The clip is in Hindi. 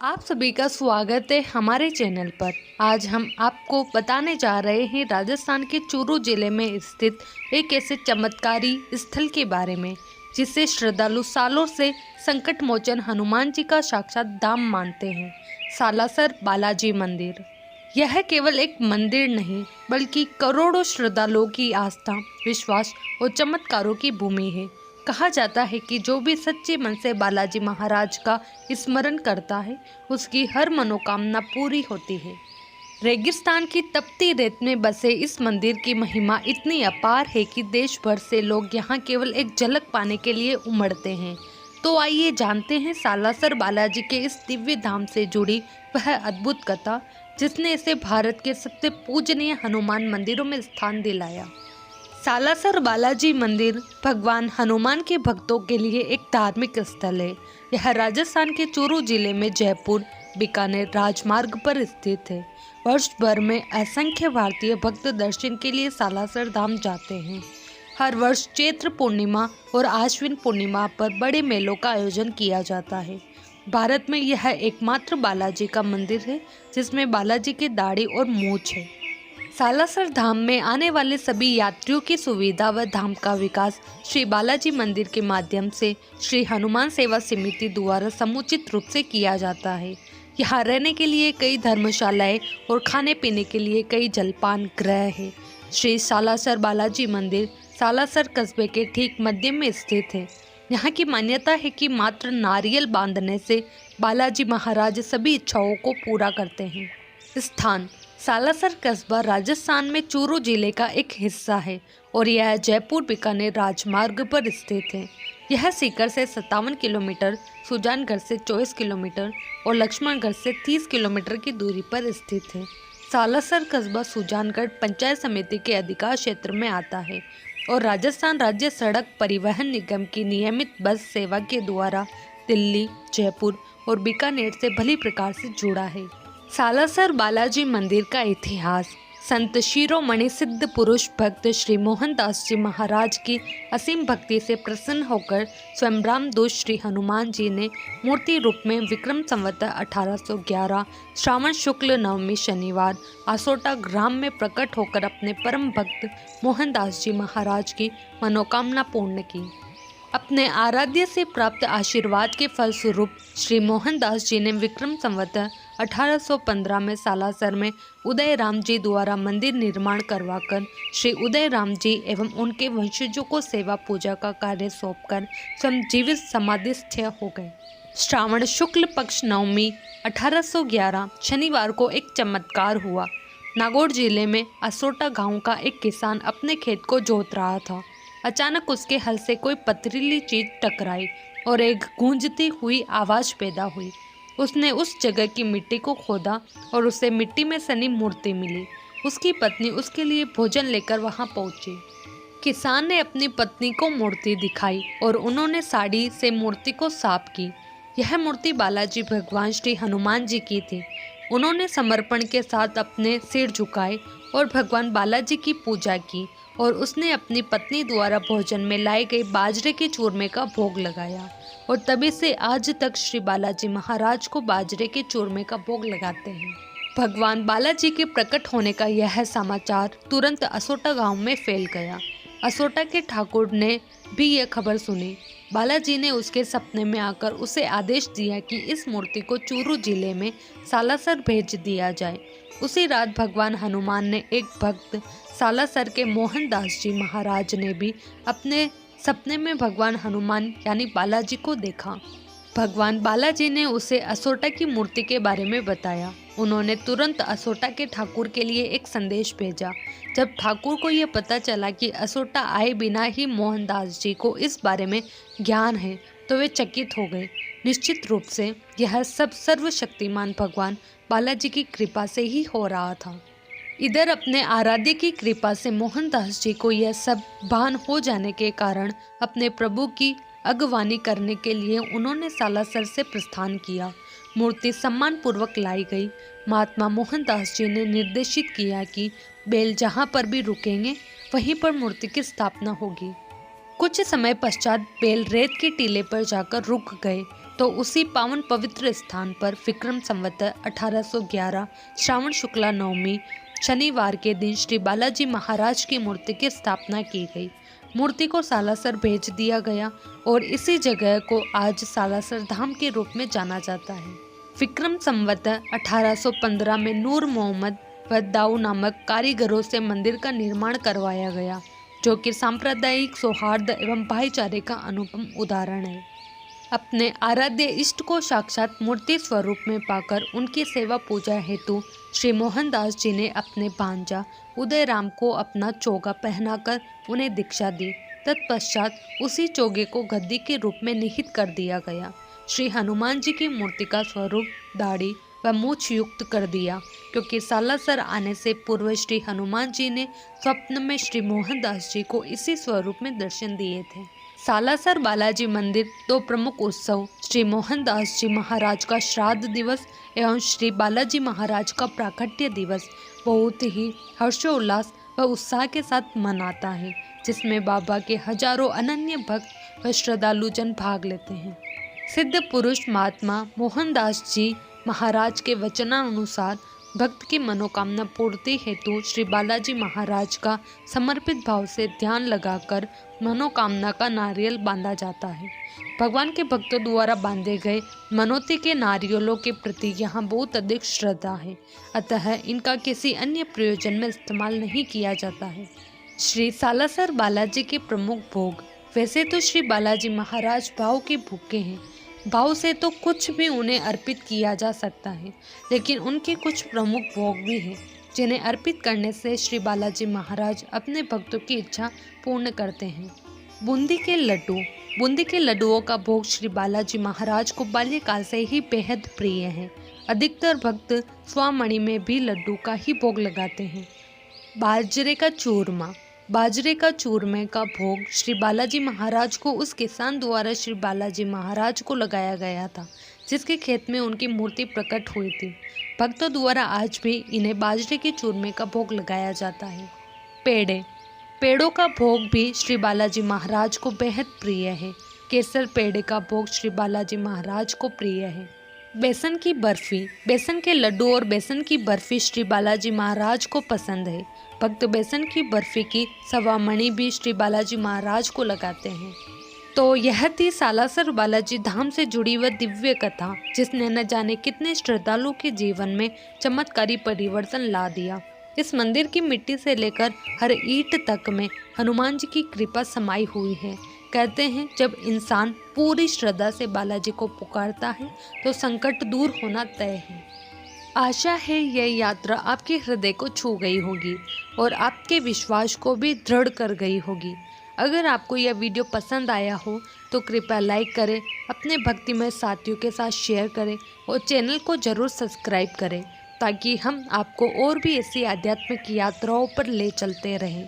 आप सभी का स्वागत है हमारे चैनल पर। आज हम आपको बताने जा रहे हैं राजस्थान के चूरू जिले में स्थित एक ऐसे चमत्कारी स्थल के बारे में जिसे श्रद्धालु सालों से संकट मोचन हनुमान जी का साक्षात धाम मानते हैं। सालासर बालाजी मंदिर। यह केवल एक मंदिर नहीं बल्कि करोड़ों श्रद्धालुओं की आस्था, विश्वास और चमत्कारों की भूमि है। कहा जाता है कि जो भी सच्चे मन से बालाजी महाराज का स्मरण करता है उसकी हर मनोकामना पूरी होती है। रेगिस्तान की तपती रेत में बसे इस मंदिर की महिमा इतनी अपार है कि देश भर से लोग यहाँ केवल एक झलक पाने के लिए उमड़ते हैं। तो आइए जानते हैं सालासर बालाजी के इस दिव्य धाम से जुड़ी वह अद्भुत कथा जिसने इसे भारत के सबसे पूजनीय हनुमान मंदिरों में स्थान दिलाया। सालासर बालाजी मंदिर भगवान हनुमान के भक्तों के लिए एक धार्मिक स्थल है। यह राजस्थान के चूरू जिले में जयपुर बीकानेर राजमार्ग पर स्थित है। वर्ष भर में असंख्य भारतीय भक्त दर्शन के लिए सालासर धाम जाते हैं। हर वर्ष चैत्र पूर्णिमा और आश्विन पूर्णिमा पर बड़े मेलों का आयोजन किया जाता है। भारत में यह एकमात्र बालाजी का मंदिर है जिसमें बालाजी की दाढ़ी और मूंछ है। सालासर धाम में आने वाले सभी यात्रियों की सुविधा व धाम का विकास श्री बालाजी मंदिर के माध्यम से श्री हनुमान सेवा समिति द्वारा समुचित रूप से किया जाता है। यहाँ रहने के लिए कई धर्मशालाएं और खाने पीने के लिए कई जलपान गृह है। श्री सालासर बालाजी मंदिर सालासर कस्बे के ठीक मध्य में स्थित है। यहाँ की मान्यता है कि मात्र नारियल बांधने से बालाजी महाराज सभी इच्छाओं को पूरा करते हैं। स्थान: सालासर कस्बा राजस्थान में चूरू जिले का एक हिस्सा है और यह जयपुर बीकानेर राजमार्ग पर स्थित है। यह सीकर से 57 किलोमीटर, सुजानगढ़ से 24 किलोमीटर और लक्ष्मणगढ़ से 30 किलोमीटर की दूरी पर स्थित है। सालासर कस्बा सुजानगढ़ पंचायत समिति के अधिकार क्षेत्र में आता है और राजस्थान राज्य सड़क परिवहन निगम की नियमित बस सेवा के द्वारा दिल्ली, जयपुर और बीकानेर से भली प्रकार से जुड़ा है। सालासर बालाजी मंदिर का इतिहास: संत शिरोमणि सिद्ध पुरुष भक्त श्री मोहनदास जी महाराज की असीम भक्ति से प्रसन्न होकर स्वयं रामदूत श्री हनुमान जी ने मूर्ति रूप में विक्रम संवत 1811 श्रावण शुक्ल नवमी शनिवार आसोटा ग्राम में प्रकट होकर अपने परम भक्त मोहनदास जी महाराज की मनोकामना पूर्ण की। अपने आराध्य से प्राप्त आशीर्वाद के फलस्वरूप श्री मोहनदास जी ने विक्रम संवत 1815 में सालासर में उदय राम जी द्वारा मंदिर निर्माण करवाकर श्री उदय राम जी एवं उनके वंशजों को सेवा पूजा का कार्य सौंपकर स्वयं जीवित समाधिस्थ हो गए। श्रावण शुक्ल पक्ष नवमी 1811 शनिवार को एक चमत्कार हुआ। नागौर जिले में असोटा गांव का एक किसान अपने खेत को जोत रहा था। अचानक उसके हल से कोई पथरीली चीज टकराई और एक गूंजती हुई आवाज पैदा हुई। उसने उस जगह की मिट्टी को खोदा और उसे मिट्टी में सनी मूर्ति मिली। उसकी पत्नी उसके लिए भोजन लेकर वहां पहुंची। किसान ने अपनी पत्नी को मूर्ति दिखाई और उन्होंने साड़ी से मूर्ति को साफ की। यह मूर्ति बालाजी भगवान श्री हनुमान जी की थी। उन्होंने समर्पण के साथ अपने सिर झुकाए और भगवान बालाजी की पूजा की और उसने अपनी पत्नी द्वारा भोजन में लाए गए बाजरे के चूरमे का भोग लगाया और तभी से आज तक श्री बालाजी महाराज को बाजरे के चूरमे का भोग लगाते हैं। भगवान बालाजी के प्रकट होने का यह समाचार तुरंत असोटा गांव में फैल गया। असोटा के ठाकुर ने भी यह खबर सुनी। बालाजी ने उसके सपने में आकर उसे आदेश दिया कि इस मूर्ति को चूरू जिले में सालासर भेज दिया जाए। उसी रात भगवान हनुमान ने एक भक्त सालासर के मोहनदास जी महाराज ने भी अपने सपने में भगवान हनुमान यानी बालाजी को देखा। भगवान बालाजी ने उसे असोटा की मूर्ति के बारे में बताया। उन्होंने तुरंत असोटा के ठाकुर के लिए एक संदेश भेजा। जब ठाकुर को यह पता चला कि असोटा आए बिना ही मोहनदास जी को इस बारे में ज्ञान है तो वे चकित हो गए। निश्चित रूप से यह सब सर्वशक्तिमान भगवान बालाजी की कृपा से ही हो रहा था। इधर अपने आराध्य की कृपा से मोहनदास जी को यह सब भान हो जाने के कारण अपने प्रभु की अगवानी करने के लिए उन्होंने सालासर से प्रस्थान किया। मूर्ति सम्मान पूर्वक लाई गई। महात्मा मोहनदास जी ने निर्देशित किया कि बैल जहाँ पर भी रुकेंगे वहीं पर मूर्ति की स्थापना होगी। कुछ समय पश्चात बैल रेत के टीले पर जाकर रुक गए। तो उसी पावन पवित्र स्थान पर विक्रम संवत 1811 श्रावण शुक्ला नवमी शनिवार के दिन श्री बालाजी महाराज की मूर्ति की स्थापना की गई। मूर्ति को सालासर भेज दिया गया और इसी जगह को आज सालासर धाम के रूप में जाना जाता है। विक्रम संवत 1815 में नूर मोहम्मद व दाऊ नामक कारीगरों से मंदिर का निर्माण करवाया गया, जो कि सांप्रदायिक सौहार्द एवं भाईचारे का अनुपम उदाहरण है। अपने आराध्य इष्ट को साक्षात मूर्ति स्वरूप में पाकर उनकी सेवा पूजा हेतु श्री मोहनदास जी ने अपने भांजा उदय राम को अपना चोगा पहनाकर उन्हें दीक्षा दी। तत्पश्चात उसी चोगे को गद्दी के रूप में निहित कर दिया गया। श्री हनुमान जी की मूर्ति का स्वरूप दाढ़ी व मूछ युक्त कर दिया, क्योंकि सालासर आने से पूर्व श्री हनुमान जी ने स्वप्न में श्री मोहनदास जी को इसी स्वरूप में दर्शन दिए थे। सालासर बालाजी मंदिर दो प्रमुख उत्सव श्री मोहनदास जी महाराज का श्राद्ध दिवस एवं श्री बालाजी महाराज का प्राकट्य दिवस बहुत ही हर्षोल्लास व उत्साह के साथ मनाता है, जिसमें बाबा के हजारों अनन्य भक्त व श्रद्धालु जन भाग लेते हैं। सिद्ध पुरुष महात्मा मोहनदास जी महाराज के वचनानुसार भक्त की मनोकामना पूर्ति हेतु श्री बालाजी महाराज का समर्पित भाव से ध्यान लगाकर मनोकामना का नारियल बांधा जाता है। भगवान के भक्तों द्वारा बांधे गए मनोती के नारियलों के प्रति यहाँ बहुत अधिक श्रद्धा है, अतः इनका किसी अन्य प्रयोजन में इस्तेमाल नहीं किया जाता है। श्री सालासर बालाजी के प्रमुख भोग। वैसे तो श्री बालाजी महाराज भाव के भूखे हैं, भाव से तो कुछ भी उन्हें अर्पित किया जा सकता है, लेकिन उनके कुछ प्रमुख भोग भी हैं जिन्हें अर्पित करने से श्री बालाजी महाराज अपने भक्तों की इच्छा पूर्ण करते हैं। बूंदी के लड्डू। बूंदी के लड्डुओं का भोग श्री बालाजी महाराज को बाल्यकाल से ही बेहद प्रिय है। अधिकतर भक्त स्वामणि में भी लड्डू का ही भोग लगाते हैं। बाजरे का चूरमा। बाजरे का चूरमे का भोग श्री बालाजी महाराज को उस किसान द्वारा श्री बालाजी महाराज को लगाया गया था, जिसके खेत में उनकी मूर्ति प्रकट हुई थी। भक्तों द्वारा आज भी इन्हें बाजरे के चूरमे का भोग लगाया जाता है। पेड़े। पेड़ों का भोग भी श्री बालाजी महाराज को बेहद प्रिय है। केसर पेड़े का भोग श्री बालाजी महाराज को प्रिय है। बेसन की बर्फी। बेसन के लड्डू और बेसन की बर्फी श्री बालाजी महाराज को पसंद है। भक्त बेसन की बर्फी की सवामणि भी श्री बालाजी महाराज को लगाते हैं। तो यह थी सालासर बालाजी धाम से जुड़ी वह दिव्य कथा, जिसने न जाने कितने श्रद्धालुओं के जीवन में चमत्कारी परिवर्तन ला दिया। इस मंदिर की मिट्टी से लेकर हर ईंट तक में हनुमान जी की कृपा समाई हुई है। कहते हैं, जब इंसान पूरी श्रद्धा से बालाजी को पुकारता है तो संकट दूर होना तय है। आशा है यह यात्रा आपके हृदय को छू गई होगी और आपके विश्वास को भी दृढ़ कर गई होगी। अगर आपको यह वीडियो पसंद आया हो तो कृपया लाइक करें, अपने भक्तिमय साथियों के साथ शेयर करें और चैनल को जरूर सब्सक्राइब करें, ताकि हम आपको और भी ऐसी आध्यात्मिक यात्राओं पर ले चलते रहें।